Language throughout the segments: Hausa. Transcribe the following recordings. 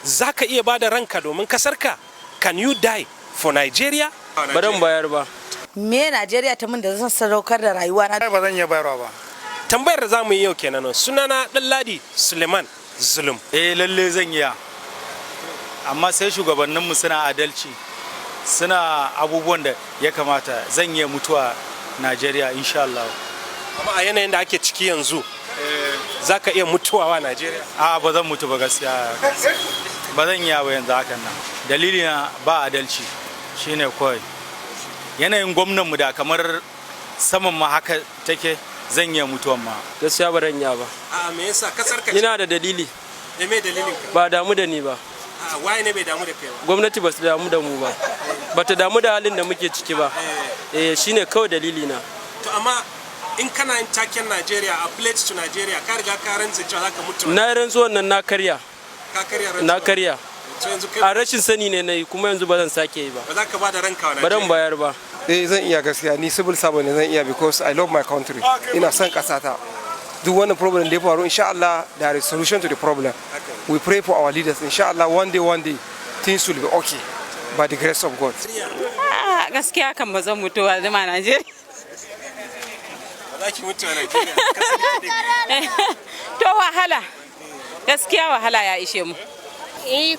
zaka iya bada ranka domin kasarka? Can you die for Nigeria? Ba dan bayar ba. Me Najeriya ta min da zan sadaukar da rayuwa na? Ba zan iya bayarwa ba. Tambayar da zamu yi yau kenan. Sunana Ɗanladi Suleiman Zulum. Lalle zan iya. Amma sai shugabanninmu suna adalci. Suna abubuwan da ya kamata. Zan iya mutuwa Najeriya insha Allah. Amma a yanayin da ake ciki yanzu, zaka iya mutuwa wa Najeriya? Ba zan mutu ba gaskiya. Ba zan iya ba yanzu hakan nan. Dalili na ba adalci shine kawai. Yanayin gwamnanmu da kamar saman ma haka take, zan iya mutuwan ma. Gaskiya ba dan iya ba. Me yasa kasar ka? Ina da dalili. Me dalilin ka? Ba damu da ni ba. Waye ne bai damu da kai ba? Gwamnati ba su damu da mu ba. Ba ta damu da halin da muke ciki ba. Shine kawai dalili na. To amma in kana yin taken Najeriya, a pledge to Nigeria, ka riga ka rantsa cewa zaka mutu. Na rantsuwan nan na karya. Ka karya rantsuwa? Na karya. So yanzu kai A rashin sani ne nayi kuma yanzu ba zan sake yi ba. ba za ka bada ranka wa Ba Najeriya? dan bayar ba. Zan iya gaskiya, ni civil servant ne, zan iya because I love my country. Ina son kasata. Duk wani problem da ya faru, insha Allah there is solution to the problem. We pray for our leaders. Insha Allah one day things will be okay by the grace of God. Gaskiya kan ba zan mutu a zama Najeriya. Ba za ki mutu a Najeriya. To wahala. Gaskiya wahala ya ishe mu.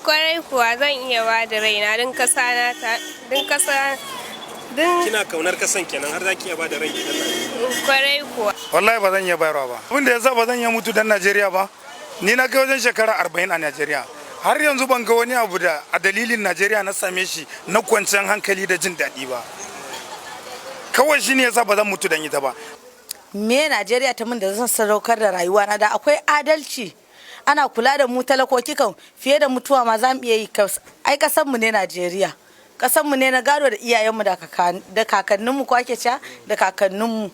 Kwarai kuwa zan iya ba da raina don kasa na ta Kina kaunar kasan kenan har za ki iya bada ranki Allah. kwarai kuwa. Wallahi ba zan iya bayarwa ba. Abin da yasa ba zan iya mutu dan Najeriya ba. Ni na kai wajen shekara 40 a Najeriya. Har yanzu ban ga wani abu da a dalilin Najeriya na same shi na kwanciyar hankali da jin daɗi ba. Kawai shi ne yasa ba zan mutu dan ita ba. Me Najeriya ta min da zan sadaukar da rayuwa na? Da akwai adalci. Ana kula da mu talakoki kan fiye da mutuwa ma za mu iya yi. Ai kasar mu ne Najeriya. Kasar mu ne na gado da iyayenmu da kakanninmu ko ake cewa da kakanninmu.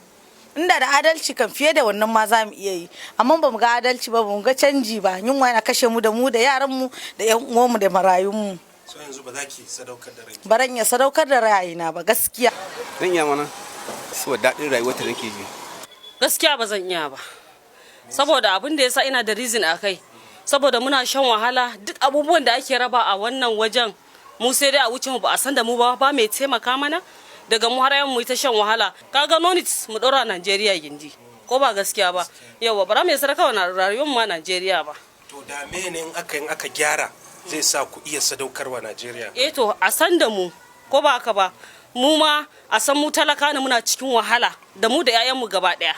Inda da adalci kan fiye da wannan ma za mu iya yi. Amma ba mu ga adalci ba, ba mu ga canji ba. Yunwa yana kashe mu da yaranmu da yan uwanmu da marayunmu. So yanzu ba za ki sadaukar da ranki? Baran ya sadaukar da rayina ba gaskiya. Zan iya mana. Saboda daɗin rayuwar ta nake ji. Gaskiya ba zan iya ba. Saboda abin da yasa ina da reason a kai. Saboda muna shan wahala, duk abubuwan da ake raba a wannan wajen mu sai dai a wuce mu ba a san da mu ba mai taimaka mana. Daga mu har mu ta shan wahala. Kaga nonit mu dora Najeriya gindi. Ko ba gaskiya ba. Yawa bara mai sarka wa rayuwar mu Najeriya ba. To da mene in aka gyara zai sa ku iya sadaukarwa Najeriya? To a san da mu ko ba haka ba. Mu ma a san mu talaka ne muna cikin wahala da mu da 'ya'yanmu gaba daya.